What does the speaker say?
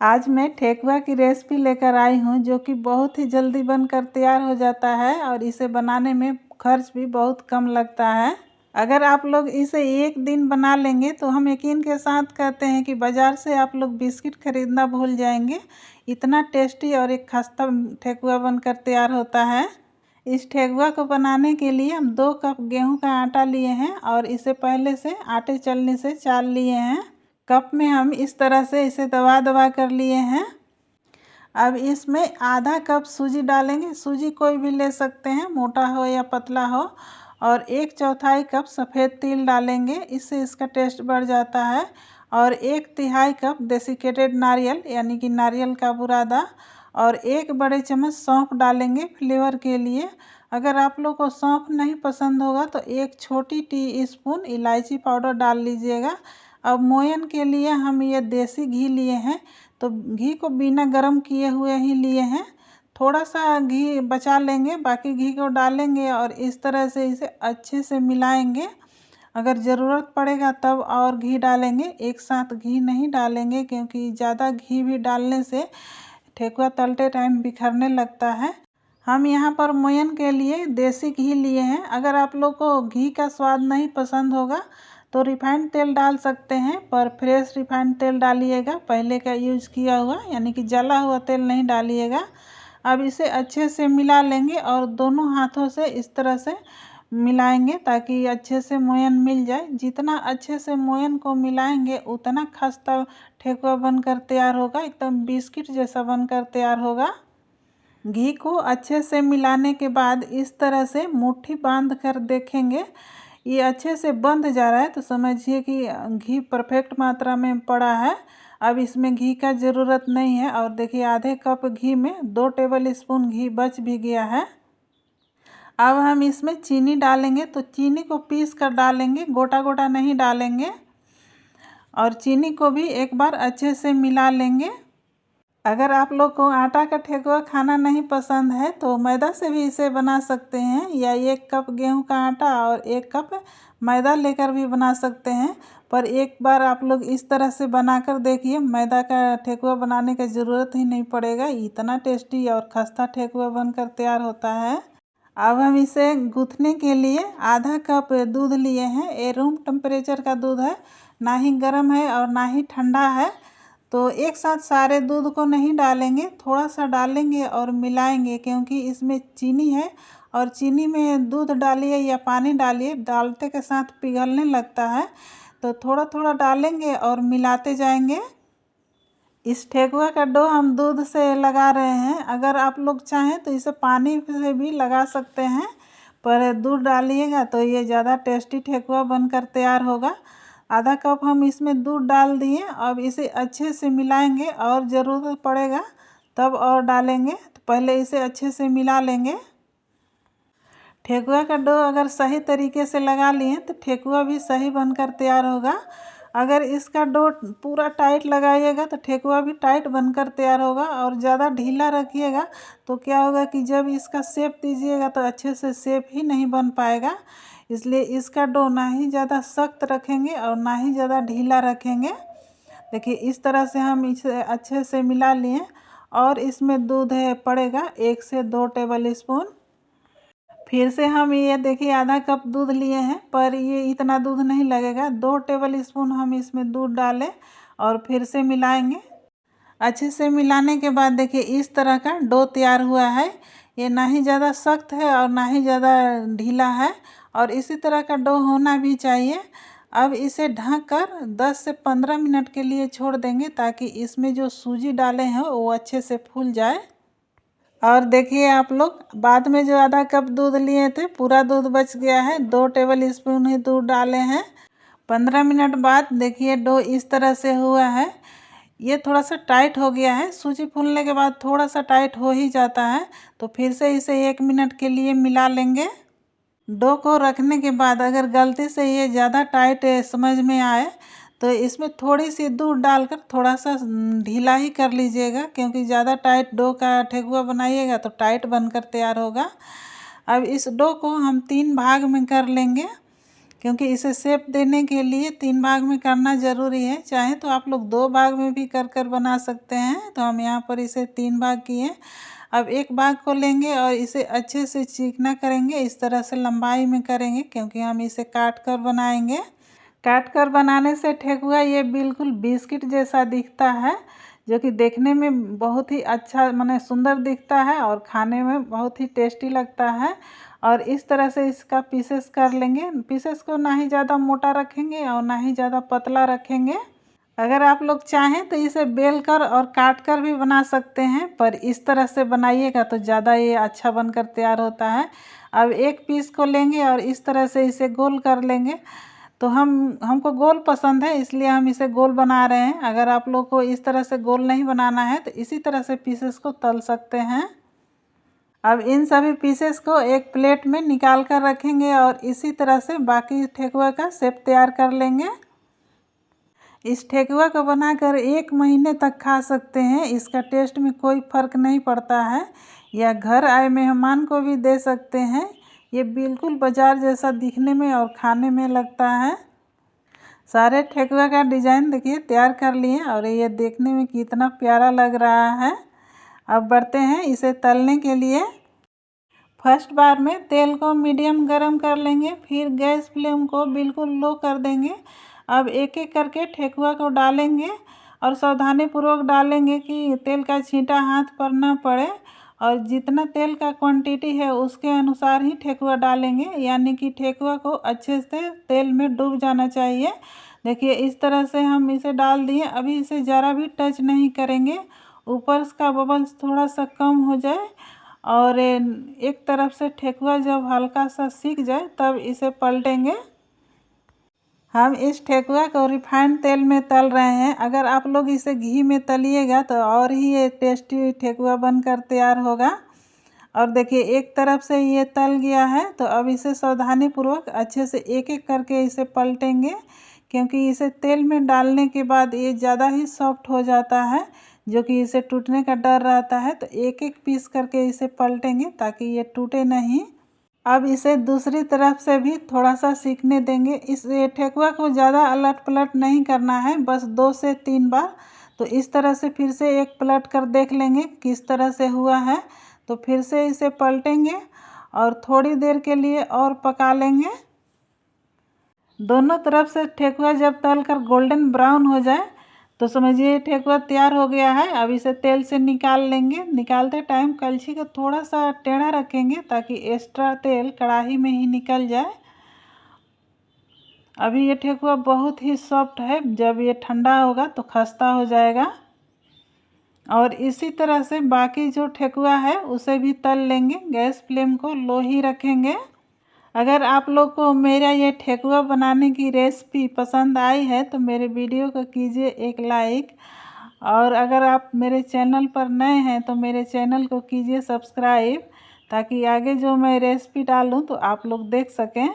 आज मैं ठेकुआ की रेसिपी लेकर आई हूँ जो कि बहुत ही जल्दी बनकर तैयार हो जाता है और इसे बनाने में खर्च भी बहुत कम लगता है। अगर आप लोग इसे एक दिन बना लेंगे तो हम यकीन के साथ कहते हैं कि बाज़ार से आप लोग बिस्किट खरीदना भूल जाएंगे। इतना टेस्टी और एक खस्ता ठेकुआ बनकर तैयार होता है। इस ठेकुआ को बनाने के लिए हम 2 कप गेहूं का आटा लिए हैं और इसे पहले से आटे चलने से चाल लिए हैं। कप में हम इस तरह से इसे दबा दबा कर लिए हैं। अब इसमें आधा कप सूजी डालेंगे। सूजी कोई भी ले सकते हैं, मोटा हो या पतला हो। और 1/4 कप सफ़ेद तिल डालेंगे, इससे इसका टेस्ट बढ़ जाता है। और 1/3 कप डेसिकेटेड नारियल यानी कि नारियल का बुरादा और 1 बड़े चम्मच सौंफ डालेंगे फ्लेवर के लिए। अगर आप लोग को सौंफ नहीं पसंद होगा तो 1 छोटी टीस्पून इलायची पाउडर डाल लीजिएगा। अब मोयन के लिए हम ये देसी घी लिए हैं, तो घी को बिना गरम किए हुए ही लिए हैं। थोड़ा सा घी बचा लेंगे, बाकी घी को डालेंगे और इस तरह से इसे अच्छे से मिलाएंगे। अगर ज़रूरत पड़ेगा तब और घी डालेंगे, एक साथ घी नहीं डालेंगे क्योंकि ज़्यादा घी भी डालने से ठेकुआ तलते टाइम बिखरने लगता है। हम यहाँ पर मोयन के लिए देसी घी लिए हैं। अगर आप लोग को घी का स्वाद नहीं पसंद होगा तो रिफाइंड तेल डाल सकते हैं, पर फ्रेश रिफाइंड तेल डालिएगा, पहले का यूज़ किया हुआ यानी कि जला हुआ तेल नहीं डालिएगा। अब इसे अच्छे से मिला लेंगे और दोनों हाथों से इस तरह से मिलाएंगे ताकि अच्छे से मोयन मिल जाए। जितना अच्छे से मोयन को मिलाएंगे उतना खस्ता ठेकुआ बनकर तैयार होगा, एकदम बिस्किट जैसा बनकर तैयार होगा। घी को अच्छे से मिलाने के बाद इस तरह से मुट्ठी बांध कर देखेंगे, ये अच्छे से बंध जा रहा है तो समझिए कि घी परफेक्ट मात्रा में पड़ा है। अब इसमें घी का ज़रूरत नहीं है। और देखिए आधे कप घी में 2 टेबल स्पून घी बच भी गया है। अब हम इसमें चीनी डालेंगे, तो चीनी को पीस कर डालेंगे, गोटा गोटा नहीं डालेंगे। और चीनी को भी एक बार अच्छे से मिला लेंगे। अगर आप लोग को आटा का ठेकुआ खाना नहीं पसंद है तो मैदा से भी इसे बना सकते हैं, या 1 कप गेहूं का आटा और 1 कप मैदा लेकर भी बना सकते हैं। पर एक बार आप लोग इस तरह से बनाकर देखिए, मैदा का ठेकुआ बनाने की ज़रूरत ही नहीं पड़ेगा, इतना टेस्टी और खस्ता ठेकुआ बनकर तैयार होता है। अब हम इसे गूँथने के लिए आधा कप दूध लिए हैं। ये रूम टेम्परेचर का दूध है, ना ही गर्म है और ना ही ठंडा है। तो एक साथ सारे दूध को नहीं डालेंगे, थोड़ा सा डालेंगे और मिलाएंगे, क्योंकि इसमें चीनी है और चीनी में दूध डालिए या पानी डालिए, डालते के साथ पिघलने लगता है। तो थोड़ा थोड़ा डालेंगे और मिलाते जाएंगे। इस ठेकुआ का डो हम दूध से लगा रहे हैं। अगर आप लोग चाहें तो इसे पानी से भी लगा सकते हैं, पर दूध डालिएगा तो ये ज़्यादा टेस्टी ठेकुआ बनकर तैयार होगा। आधा कप हम इसमें दूध डाल दिए। अब इसे अच्छे से मिलाएंगे और ज़रूरत पड़ेगा तब और डालेंगे, तो पहले इसे अच्छे से मिला लेंगे। ठेकुआ का डो अगर सही तरीके से लगा लिए तो ठेकुआ भी सही बनकर तैयार होगा। अगर इसका डो पूरा टाइट लगाइएगा तो ठेकुआ भी टाइट बनकर तैयार होगा, और ज़्यादा ढीला रखिएगा तो क्या होगा कि जब इसका शेप दीजिएगा तो अच्छे से शेप ही नहीं बन पाएगा। इसलिए इसका डो ना ही ज़्यादा सख्त रखेंगे और ना ही ज़्यादा ढीला रखेंगे। देखिए इस तरह से हम इसे अच्छे से मिला लिए। और इसमें दूध पड़ेगा 1 से 2 टेबल स्पून। फिर से हम ये देखिए आधा कप दूध लिए हैं, पर ये इतना दूध नहीं लगेगा। 2 टेबल स्पून हम इसमें दूध डालें और फिर से मिलाएंगे। अच्छे से मिलाने के बाद देखिए इस तरह का डो तैयार हुआ है। ये ना ही ज़्यादा सख्त है और ना ही ज़्यादा ढीला है, और इसी तरह का डो होना भी चाहिए। अब इसे ढककर 10 से 15 मिनट के लिए छोड़ देंगे ताकि इसमें जो सूजी डाले हैं वो अच्छे से फूल जाए। और देखिए आप लोग, बाद में जो आधा कप दूध लिए थे पूरा दूध बच गया है, 2 टेबल स्पून ही दूध डाले हैं। 15 मिनट बाद देखिए डो इस तरह से हुआ है। ये थोड़ा सा टाइट हो गया है, सूजी फूलने के बाद थोड़ा सा टाइट हो ही जाता है। तो फिर से इसे 1 मिनट के लिए मिला लेंगे। डो को रखने के बाद अगर गलती से ये ज़्यादा टाइट समझ में आए तो इसमें थोड़ी सी दूध डालकर थोड़ा सा ढीला ही कर लीजिएगा, क्योंकि ज़्यादा टाइट डो का ठेकुआ बनाइएगा तो टाइट बनकर तैयार होगा। अब इस डो को हम 3 भाग में कर लेंगे। क्योंकि इसे शेप देने के लिए 3 भाग में करना ज़रूरी है। चाहे तो आप लोग 2 भाग में भी कर बना सकते हैं। तो हम यहाँ पर इसे 3 भाग किए। अब एक भाग को लेंगे और इसे अच्छे से चिकना करेंगे। इस तरह से लंबाई में करेंगे क्योंकि हम इसे काट कर बनाएंगे। काट कर बनाने से ठेकुआ ये बिल्कुल बिस्किट जैसा दिखता है, जो कि देखने में बहुत ही अच्छा माने सुंदर दिखता है और खाने में बहुत ही टेस्टी लगता है। और इस तरह से इसका पीसेस कर लेंगे। पीसेस को ना ही ज़्यादा मोटा रखेंगे और ना ही ज़्यादा पतला रखेंगे। अगर आप लोग चाहें तो इसे बेल कर और काट कर भी बना सकते हैं, पर इस तरह से बनाइएगा तो ज़्यादा ये अच्छा बनकर तैयार होता है। अब एक पीस को लेंगे और इस तरह से इसे गोल कर लेंगे। तो हमको गोल पसंद है, इसलिए हम इसे गोल बना रहे हैं। अगर आप लोग को इस तरह से गोल नहीं बनाना है तो इसी तरह से पीसेस को तल सकते हैं। अब इन सभी पीसेस को एक प्लेट में निकाल कर रखेंगे और इसी तरह से बाकी ठेकुआ का शेप तैयार कर लेंगे। इस ठेकुआ को बनाकर 1 महीने तक खा सकते हैं। इसका टेस्ट में कोई फ़र्क नहीं पड़ता है, या घर आए मेहमान को भी दे सकते हैं। ये बिल्कुल बाज़ार जैसा दिखने में और खाने में लगता है। सारे ठेकुआ का डिज़ाइन देखिए तैयार कर लिए और ये देखने में कितना प्यारा लग रहा है। अब बढ़ते हैं इसे तलने के लिए। फर्स्ट बार में तेल को मीडियम गरम कर लेंगे, फिर गैस फ्लेम को बिल्कुल लो कर देंगे। अब एक एक करके ठेकुआ को डालेंगे और सावधानीपूर्वक डालेंगे कि तेल का छींटा हाथ पर न पड़े। और जितना तेल का क्वांटिटी है उसके अनुसार ही ठेकुआ डालेंगे, यानी कि ठेकुआ को अच्छे से तेल में डूब जाना चाहिए। देखिए इस तरह से हम इसे डाल दिए। अभी इसे ज़रा भी टच नहीं करेंगे। ऊपर का बबल्स थोड़ा सा कम हो जाए और एक तरफ से ठेकुआ जब हल्का सा सीख जाए तब इसे पलटेंगे। हम इस ठेकुआ को रिफाइंड तेल में तल रहे हैं। अगर आप लोग इसे घी में तलिएगा तो और ही ये टेस्टी ठेकुआ बनकर तैयार होगा। और देखिए एक तरफ से ये तल गया है, तो अब इसे सावधानीपूर्वक अच्छे से एक एक करके इसे पलटेंगे, क्योंकि इसे तेल में डालने के बाद ये ज़्यादा ही सॉफ्ट हो जाता है, जो कि इसे टूटने का डर रहता है। तो एक एक पीस करके इसे पलटेंगे ताकि ये टूटे नहीं। अब इसे दूसरी तरफ से भी थोड़ा सा सीखने देंगे। इस ठेकुआ को ज़्यादा अलट पलट नहीं करना है, बस 2 से 3 बार। तो इस तरह से फिर से एक पलट कर देख लेंगे किस तरह से हुआ है। तो फिर से इसे पलटेंगे और थोड़ी देर के लिए और पका लेंगे। दोनों तरफ से ठेकुआ जब तल कर गोल्डन ब्राउन हो जाए तो समझिए ठेकुआ तैयार हो गया है। अब इसे तेल से निकाल लेंगे। निकालते टाइम कलछी को थोड़ा सा टेढ़ा रखेंगे ताकि एक्स्ट्रा तेल कढ़ाई में ही निकल जाए। अभी ये ठेकुआ बहुत ही सॉफ्ट है, जब ये ठंडा होगा तो खस्ता हो जाएगा। और इसी तरह से बाकी जो ठेकुआ है उसे भी तल लेंगे। गैस फ्लेम को लो ही रखेंगे। अगर आप लोग को मेरा ये ठेकुआ बनाने की रेसिपी पसंद आई है तो मेरे वीडियो को कीजिए एक लाइक। और अगर आप मेरे चैनल पर नए हैं तो मेरे चैनल को कीजिए सब्सक्राइब, ताकि आगे जो मैं रेसिपी डालूं तो आप लोग देख सकें।